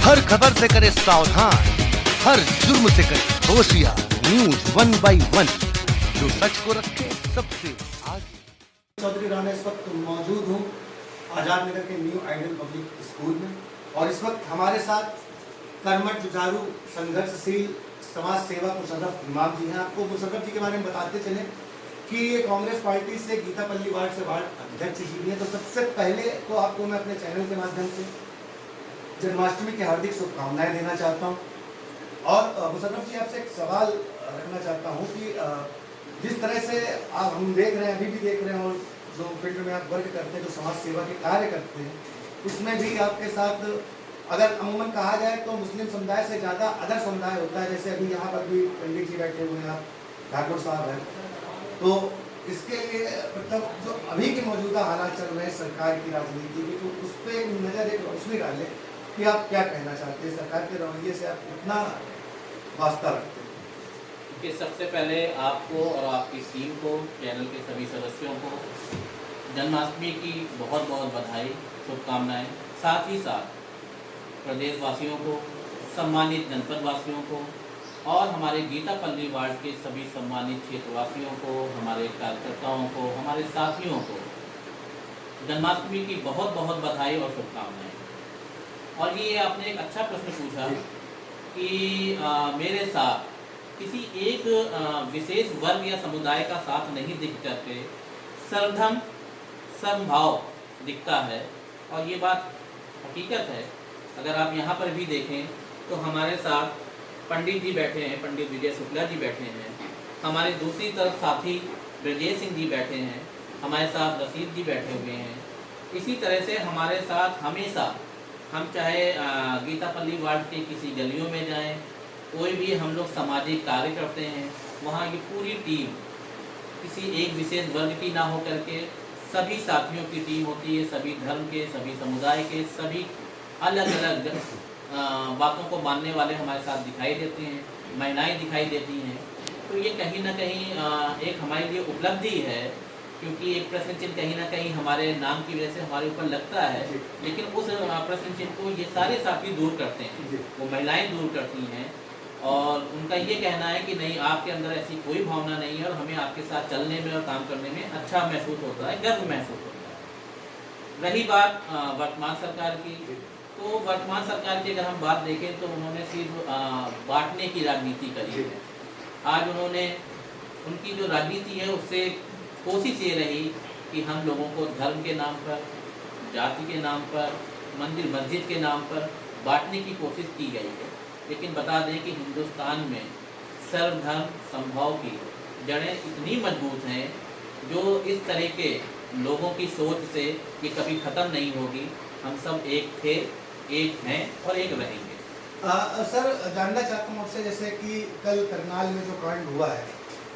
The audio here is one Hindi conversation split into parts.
हर खबर से करे सावधान, हर जुर्म से करे होशियार। न्यूज 1 by 1, जो सच को रखे सबसे आगे। चौधरी राणा इस वक्त मौजूद हूँ आजाद नगर के न्यू आइडियल पब्लिक स्कूल में, और इस वक्त हमारे साथ कर्मठ जुझारू संघर्षशील समाज सेवक मुशर्रफ इमाम जी हैं। आपको मुशर्रफ जी के बारे में बताते चले कि ये कांग्रेस पार्टी से गीतापल्ली वार्ड से वार्ड अध्यक्ष जी हैं। तो सबसे पहले तो आपको मैं अपने चैनल के माध्यम से जन्माष्टमी की हार्दिक शुभकामनाएं देना चाहता हूं। और मुशर्रफ जी, आपसे एक सवाल रखना चाहता हूं कि जिस तरह से आप हम देख रहे हैं, अभी भी देख रहे हैं, और जो फील्ड में आप वर्क करते हैं, जो समाज सेवा के कार्य करते हैं, उसमें भी आपके साथ अगर अमूमन कहा जाए तो मुस्लिम समुदाय से ज़्यादा अदर समुदाय होता है। जैसे अभी यहाँ पर भी पंडित जी बैठे हुए हैं, आप ठाकुर साहब हैं, तो इसके लिए मतलब जो अभी के मौजूदा हालात चल रहे हैं सरकार की राजनीति की, तो उस पर नज़र एक रोशनी डालें कि आप क्या कहना चाहते हैं, सरकार के रवैये से आप कितना वास्ता रखते हैं। कि सबसे पहले आपको और आपकी टीम को, चैनल के सभी सदस्यों को जन्माष्टमी की बहुत बहुत बधाई, शुभकामनाएं। साथ ही साथ प्रदेशवासियों को, सम्मानित जनपद वासियों को और हमारे गीतापल्ली वार्ड के सभी सम्मानित क्षेत्रवासियों को, हमारे कार्यकर्ताओं को, हमारे साथियों को जन्माष्टमी की बहुत बहुत बधाई और शुभकामनाएं। और ये आपने एक अच्छा प्रश्न पूछा कि मेरे साथ किसी एक विशेष वर्ग या समुदाय का साथ नहीं दिख करके सर्वधर्म समभाव दिखता है, और ये बात हकीकत है। अगर आप यहाँ पर भी देखें तो हमारे साथ पंडित जी बैठे हैं, पंडित विजय शुक्ला जी बैठे हैं, हमारे दूसरी तरफ साथी ब्रजेश सिंह जी बैठे हैं, हमारे साथ रशीद जी बैठे हुए हैं। इसी तरह से हमारे साथ हमेशा, हम चाहे गीतापल्ली वार्ड के किसी गलियों में जाएं, कोई भी हम लोग सामाजिक कार्य करते हैं, वहाँ की पूरी टीम किसी एक विशेष वर्ग की ना हो करके सभी साथियों की टीम होती है, सभी धर्म के, सभी समुदाय के, सभी अलग अलग बातों को मानने वाले हमारे साथ दिखाई देते हैं, महिलाएं दिखाई देती हैं। तो ये कहीं ना कहीं एक हमारे लिए उपलब्धि है, क्योंकि एक प्रश्न चिन्ह कहीं ना कहीं हमारे नाम की वजह से हमारे ऊपर लगता है, लेकिन उस प्रश्न चिन्ह को ये सारे साथी दूर करते हैं, वो महिलाएं दूर करती हैं, और उनका ये कहना है कि नहीं, आपके अंदर ऐसी कोई भावना नहीं है और हमें आपके साथ चलने में और काम करने में अच्छा महसूस होता है, गर्व महसूस होता है। रही बात वर्तमान सरकार की, तो वर्तमान सरकार की अगर हम बात देखें तो उन्होंने सिर्फ बांटने की राजनीति करी है। आज उन्होंने, उनकी जो राजनीति है उससे कोशिश ये रही कि हम लोगों को धर्म के नाम पर, जाति के नाम पर, मंदिर मस्जिद के नाम पर बांटने की कोशिश की गई है। लेकिन बता दें कि हिंदुस्तान में सर्वधर्म समभाव की जड़ें इतनी मजबूत हैं, जो इस तरह के लोगों की सोच से ये कभी ख़त्म नहीं होगी। हम सब एक थे, एक हैं और एक रहेंगे। सर, जानना चाहता हूँ आपसे, जैसे कि कल करनाल में जो कांड हुआ है,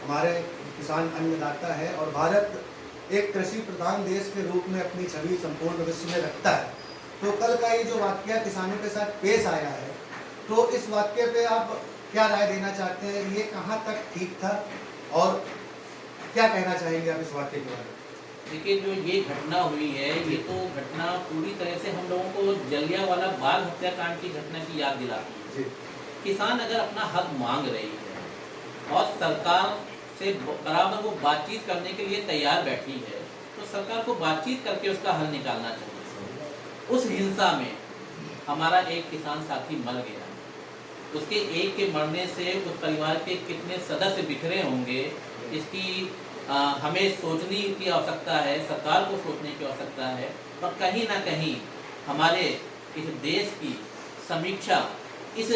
हमारे किसान अन्नदाता है और भारत एक कृषि प्रधान देश के रूप में अपनी छवि संपूर्ण विश्व में रखता है, तो कल का ये जो वाकया किसानों के साथ पेश आया है, तो इस वाकये पे आप क्या राय देना चाहते हैं? ये कहाँ तक ठीक था और क्या कहना चाहेंगे आप इस वाकये के बारे में? देखिए, जो ये घटना हुई है, ये तो घटना पूरी तरह से हम लोगों को जलियांवाला बाग हत्याकांड की घटना की याद दिलाती है। किसान अगर अपना हक मांग रही है और सरकार से बराबर वो बातचीत करने के लिए तैयार बैठी है, तो सरकार को बातचीत करके उसका हल निकालना चाहिए। उस हिंसा में हमारा एक किसान साथी मर गया, उसके एक के मरने से उस परिवार के कितने सदस्य बिखरे होंगे, इसकी हमें सोचने की आवश्यकता है, सरकार को सोचने की आवश्यकता है। और कहीं ना कहीं हमारे इस देश की समीक्षा इस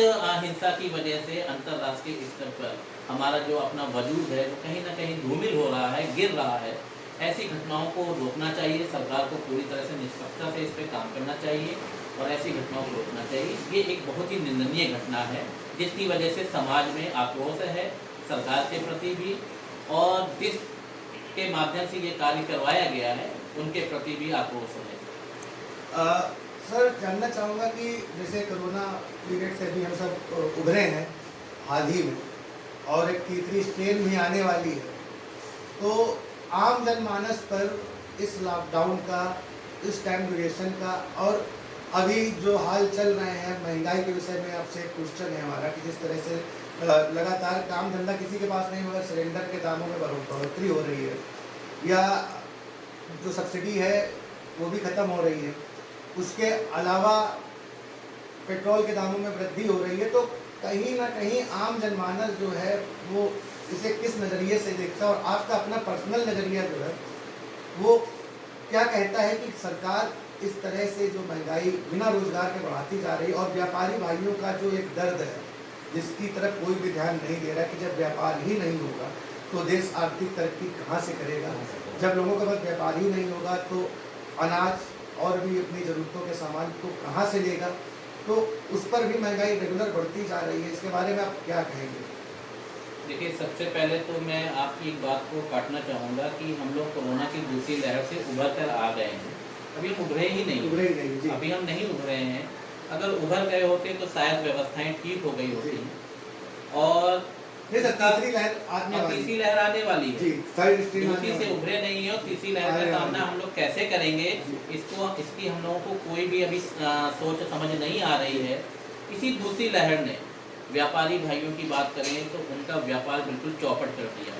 हिंसा की वजह से अंतर्राष्ट्रीय स्तर पर हमारा जो अपना वजूद है वो कहीं ना कहीं धूमिल हो रहा है, गिर रहा है। ऐसी घटनाओं को रोकना चाहिए, सरकार को पूरी तरह से निष्पक्षता से इस पर काम करना चाहिए और ऐसी घटनाओं को रोकना चाहिए। ये एक बहुत ही निंदनीय घटना है, जिसकी वजह से समाज में आक्रोश है सरकार के प्रति भी, और जिस के माध्यम से ये कार्य करवाया गया है उनके प्रति भी आक्रोश है। सर, जानना चाहूँगा कि जैसे कोरोना पीरियड से भी हम सब उभरे हैं हाल ही में, और एक तीसरी स्ट्रेन भी आने वाली है, तो आम जनमानस पर इस लॉकडाउन का, इस टाइम ड्यूरेशन का और अभी जो हाल चल रहे हैं महंगाई के विषय में आपसे एक क्वेश्चन है हमारा कि जिस तरह से लगातार काम धंधा किसी के पास नहीं मगर सिलेंडर के दामों में बढ़ोतरी हो रही है या जो सब्सिडी है वो भी ख़त्म हो रही है, उसके अलावा पेट्रोल के दामों में वृद्धि हो रही है, तो कहीं ना कहीं आम जनमानस जो है वो इसे किस नज़रिए से देखता है और आपका अपना पर्सनल नज़रिया जो है वो क्या कहता है कि सरकार इस तरह से जो महंगाई बिना रोजगार के बढ़ाती जा रही है और व्यापारी भाइयों का जो एक दर्द है जिसकी तरफ कोई भी ध्यान नहीं दे रहा कि जब व्यापार ही नहीं होगा तो देश आर्थिक तरक्की कहाँ से करेगा, जब लोगों के पास व्यापार ही नहीं होगा तो अनाज और भी अपनी ज़रूरतों के सामान को कहाँ से लेगा, तो उस पर भी महंगाई रेगुलर बढ़ती जा रही है। इसके बारे में आप क्या कहेंगे? देखिए, सबसे पहले तो मैं आपकी एक बात को काटना चाहूँगा कि हम लोग कोरोना की दूसरी लहर से उभर कर आ गए हैं, अभी हम उभरे ही नहीं जी। अभी हम नहीं उभरे हैं। अगर उभर गए होते तो शायद व्यवस्थाएं ठीक हो गई होती और तीसरी लहर आने वाली है। दूसरी से उभरे नहीं है और तीसरी लहर का सामना हम लोग कैसे करेंगे, इसकी हम लोगों को कोई भी अभी सोच समझ नहीं आ रही है। इसी दूसरी लहर ने व्यापारी भाइयों की बात करें तो उनका व्यापार बिल्कुल चौपट कर दिया।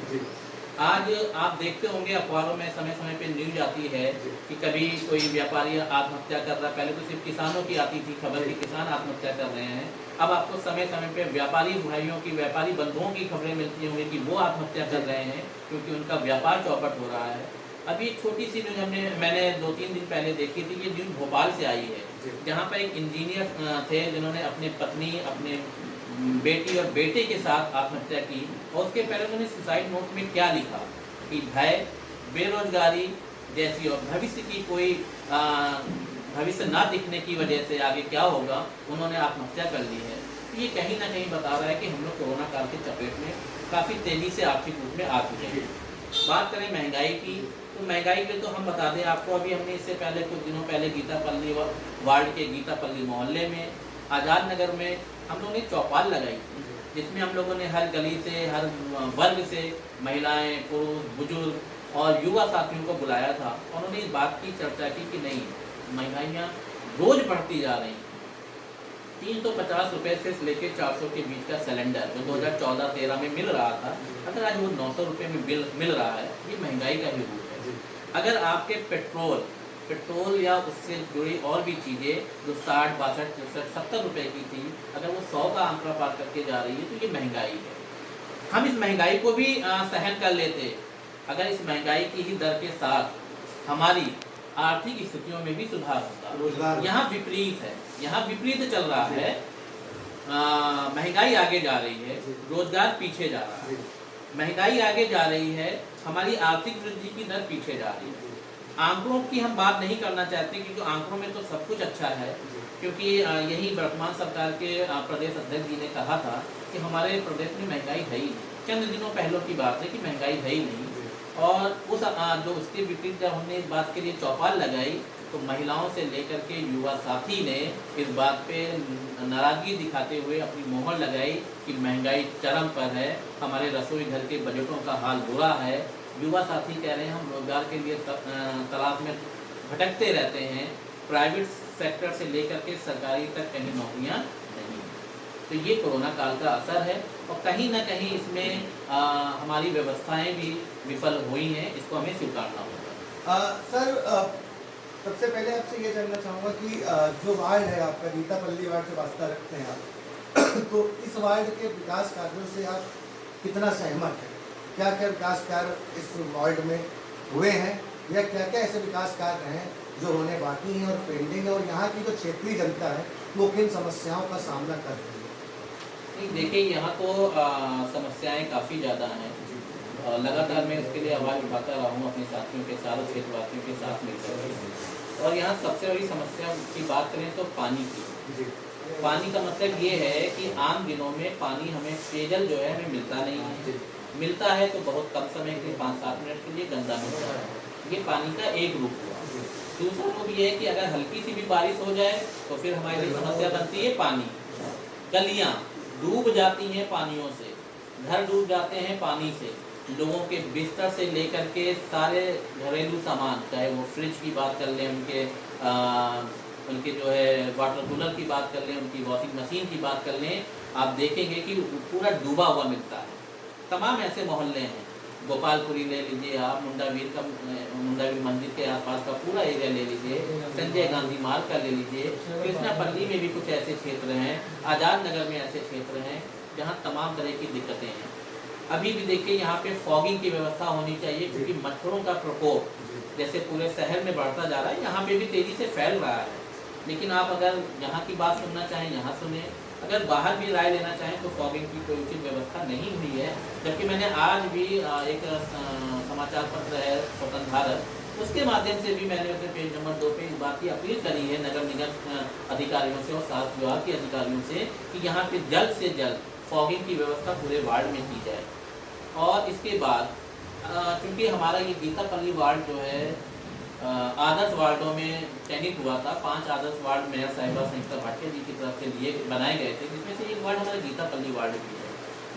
आज आप देखते होंगे अखबारों में समय समय पे न्यूज आती है कि कभी कोई व्यापारी आत्महत्या कर रहा है। पहले तो सिर्फ किसानों की आती थी खबर कि किसान आत्महत्या कर रहे हैं, अब आपको समय समय पे व्यापारी भाइयों की, व्यापारी बंधुओं की खबरें मिलती होंगी कि वो आत्महत्या कर रहे हैं क्योंकि उनका व्यापार चौपट हो रहा है। अभी एक छोटी सी न्यूज मैंने 2-3 दिन पहले देखी थी। ये न्यूज भोपाल से आई है, जहाँ पर एक इंजीनियर थे जिन्होंने अपनी पत्नी, अपने बेटी और बेटे के साथ आत्महत्या की और उसके पहले उन्होंने सुसाइड नोट में क्या लिखा कि भय, बेरोजगारी जैसी और भविष्य की कोई भविष्य ना दिखने की वजह से आगे क्या होगा, उन्होंने आत्महत्या कर ली है। ये कहीं ना कहीं बता रहा है कि हम लोग कोरोना काल के चपेट में काफ़ी तेज़ी से आर्थिक रूप में आ चुके हैं। बात करें महंगाई की, तो महंगाई के तो हम बता दें आपको, अभी हमने इससे पहले कुछ दिनों पहले गीतापल्ली वार्ड के गीतापल्ली मोहल्ले में आज़ाद नगर में हम लोगों ने चौपाल लगाई जिसमें हम लोगों ने हर गली से, हर वर्ग से महिलाएं, पुरुष, बुजुर्ग और युवा साथियों को बुलाया था। उन्होंने इस बात की चर्चा की कि नहीं, महंगाइयाँ रोज बढ़ती जा रही हैं। 350 रुपये से लेकर 400 के बीच का सिलेंडर जो 2014-13 में मिल रहा था, अगर आज वो 900 रुपये में मिल रहा है, ये महंगाई का ही रूप है। अगर आपके पेट्रोल या उससे जुड़ी और भी चीज़ें जो 60, 62, 63, 70 रुपये की थी, अगर वो 100 का आंकड़ा पार करके जा रही है तो ये महंगाई है। हम इस महंगाई को भी सहन कर लेते अगर इस महंगाई की ही दर के साथ हमारी आर्थिक स्थितियों में भी सुधार होता। यहाँ विपरीत है, यहाँ विपरीत चल रहा है। महंगाई आगे जा रही है, रोजगार पीछे जा रहा है। महंगाई आगे जा रही है, हमारी आर्थिक वृद्धि की दर पीछे जा रही है। आंकड़ों की हम बात नहीं करना चाहते क्योंकि आंकड़ों में तो सब कुछ अच्छा है, क्योंकि यही वर्तमान सरकार के प्रदेश अध्यक्ष जी ने कहा था कि हमारे प्रदेश में महंगाई है ही नहीं। चंद दिनों पहले की बात है कि महंगाई है ही नहीं। और उस जो उसके विपरीत जब हमने इस बात के लिए चौपाल लगाई तो महिलाओं से लेकर के युवा साथी ने इस बात पे नाराज़गी दिखाते हुए अपनी मोहर लगाई कि महंगाई चरम पर है, हमारे रसोई घर के बजटों का हाल बुरा है। युवा साथी कह रहे हैं हम रोजगार के लिए तलाश में भटकते रहते हैं, प्राइवेट सेक्टर से लेकर के सरकारी तक कहीं नौकरियां नहीं। तो ये कोरोना काल का असर है और कहीं ना कहीं इसमें हमारी व्यवस्थाएं भी विफल हुई हैं, इसको हमें स्वीकारना होगा। सर, सबसे पहले आपसे ये जानना चाहूँगा कि जो वार्ड है आपका, गीतापल्ली वार्ड से वास्ता रखते हैं आप, तो इस वार्ड के विकास कार्यों से आप कितना सहमत हैं? क्या क्या विकास कार्य इस वार्ड में हुए हैं या क्या क्या ऐसे विकास कार्य हैं जो होने बाकी हैं और पेंडिंग है, और यहाँ की जो क्षेत्रीय जनता है वो किन समस्याओं का सामना कर रही है? देखिए, यहाँ तो समस्याएं काफ़ी ज़्यादा हैं। लगातार मैं इसके लिए आवाज़ उठाता रहा हूँ अपने साथियों के साथ, क्षेत्रवासियों के साथ मिलकर। और यहाँ सबसे बड़ी समस्या की बात करें तो पानी की। पानी का मतलब ये है कि आम दिनों में पानी, हमें पेयजल जो है हमें मिलता नहीं है। मिलता है तो बहुत कम समय के 5-7 मिनट के लिए गंदा मिलता है। ये पानी का एक रूप हुआ। दूसरा रूप ये है कि अगर हल्की सी भी बारिश हो जाए तो फिर हमारे लिए समस्या बनती है पानी। गलियाँ डूब जाती हैं पानियों से, घर डूब जाते हैं पानी से, लोगों के बिस्तर से लेकर के सारे घरेलू सामान, चाहे वो फ्रिज की बात कर लें, उनके उनके जो है वाटर कूलर की बात कर लें, उनकी वॉशिंग मशीन की बात कर लें, आप देखेंगे कि पूरा डूबा हुआ मिलता है। तमाम ऐसे मोहल्ले हैं, गोपालपुरी ले लीजिए आप, मुंडावीर मंदिर के आसपास का पूरा एरिया ले लीजिए, संजय गांधी मार्ग का ले लीजिए, कृष्णापल्ली में भी कुछ ऐसे क्षेत्र हैं, आज़ाद नगर में ऐसे क्षेत्र हैं जहाँ तमाम तरह की दिक्कतें हैं। अभी भी देखिए यहाँ पे फॉगिंग की व्यवस्था होनी चाहिए, क्योंकि मच्छरों का प्रकोप जैसे पूरे शहर में बढ़ता जा रहा है, यहाँ पे भी तेज़ी से फैल रहा है। लेकिन आप अगर यहाँ की बात सुनना चाहें यहाँ सुने, अगर बाहर भी राय लेना चाहें तो फॉगिंग की कोई उचित व्यवस्था नहीं हुई है। जबकि मैंने आज भी एक समाचार पत्र है स्वतंत्र भारत, उसके माध्यम से भी मैंने अपने पेज नंबर 2 पे इस बात की अपील करी है नगर निगम अधिकारियों से और स्वास्थ्य विभाग के अधिकारियों से कि यहाँ पे जल्द से जल्द फॉगिंग की व्यवस्था पूरे वार्ड में की जाए। और इसके बाद क्योंकि हमारा ये गीतापल्ली वार्ड जो है आदर्श वार्डों में चयनित हुआ था, 5 आदर्श वार्ड मेयर साहिबा संयुक्ता भाटिया जी की तरफ से लिए बनाए गए थे, जिसमें से एक वार्ड हमारा गीतापल्ली वार्ड भी है।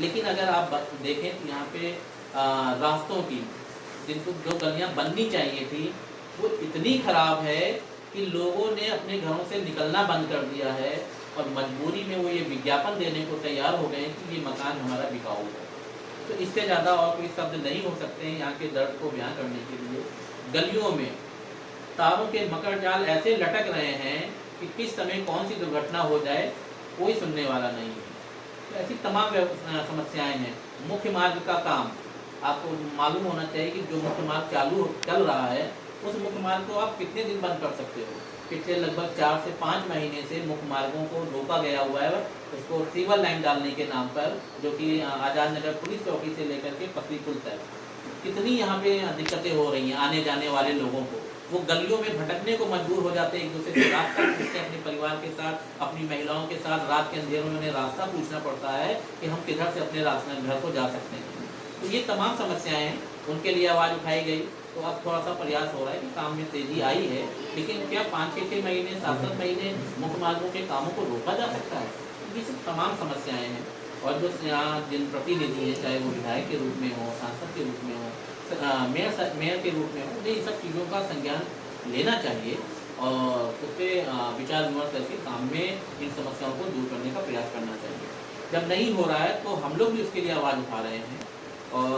लेकिन अगर आप देखें तो यहाँ पे रास्तों की जिनको जो गलियाँ बननी चाहिए थी वो इतनी ख़राब है कि लोगों ने अपने घरों से निकलना बंद कर दिया है और मजबूरी में वो ये विज्ञापन देने को तैयार हो गए कि ये मकान हमारा बिकाऊ है। तो इससे ज़्यादा और कोई शब्द नहीं हो सकते हैं यहाँ के दर्द को बयां करने के लिए। गलियों में तारों के मकर जाल ऐसे लटक रहे हैं कि किस समय कौन सी दुर्घटना हो जाए कोई सुनने वाला नहीं है। तो ऐसी तमाम समस्याएं हैं। मुख्य मार्ग का काम आपको मालूम होना चाहिए कि जो मुख्य मार्ग चल रहा है उस मुख्य मार्ग को आप कितने दिन बंद कर सकते हो। पिछले लगभग 4 से 5 महीने से मुख्य मार्गों को रोका गया हुआ है, उसको सिविल लाइन डालने के नाम पर, जो कि आज़ाद नगर पुलिस चौकी से लेकर के पकड़ी पुल तक। कितनी यहाँ पे दिक्कतें हो रही हैं आने जाने वाले लोगों को। वो गलियों में भटकने को मजबूर हो जाते हैं, एक दूसरे से रास्ता पूछते हैं, अपने परिवार के साथ, अपनी महिलाओं के साथ रात के अंधेरों में उन्हें रास्ता पूछना पड़ता है कि हम किधर से अपने घर को जा सकते हैं। तो ये तमाम समस्याएं हैं, उनके लिए आवाज़ उठाई गई। तो अब थोड़ा सा प्रयास हो रहा है कि काम में तेज़ी आई है, लेकिन क्या 5-6 महीने 7-7 महीने मुख्य मार्गों के कामों को रोका जा सकता है? ये सब तमाम समस्याएँ हैं। और जो यहाँ जिन प्रतिनिधि हैं, चाहे वो विधायक के रूप में हो, सांसद के रूप में हो, मेयर के रूप में हो, उन्हें इन सब चीज़ों का संज्ञान लेना चाहिए और उस पर विचार विमर्श करके काम में इन समस्याओं को दूर करने का प्रयास करना चाहिए। जब नहीं हो रहा है तो हम लोग भी उसके लिए आवाज़ उठा रहे हैं और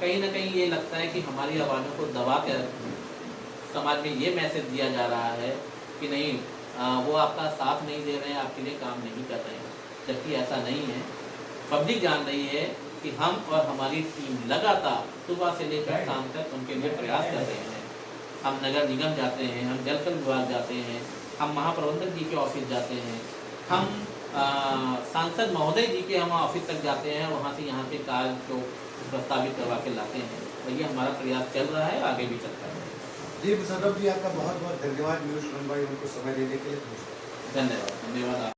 कहीं ना कहीं ये लगता है कि हमारी आवाज़ों को दबा कर समाज में ये मैसेज दिया जा रहा है कि नहीं, वो आपका साथ नहीं दे रहे हैं, आपके लिए काम नहीं कर रहे हैं। जबकि ऐसा नहीं है। पब्लिक जान रही है कि हम और हमारी टीम लगातार सुबह से लेकर शाम तक उनके लिए प्रयास कर रहे हैं। हम नगर निगम जाते हैं, हम जल विभाग जाते हैं, हम महाप्रबंधक जी के ऑफिस जाते हैं, हम सांसद महोदय जी के हम ऑफिस तक जाते हैं, वहाँ से यहाँ से कार्य को प्रस्तावित करवा के लाते हैं। और ये हमारा प्रयास चल रहा है, आगे भी चलता है। जी मुशर्रफ जी, आपका बहुत बहुत धन्यवाद न्यूज़ 1/1 को समय देने के लिए। धन्यवाद।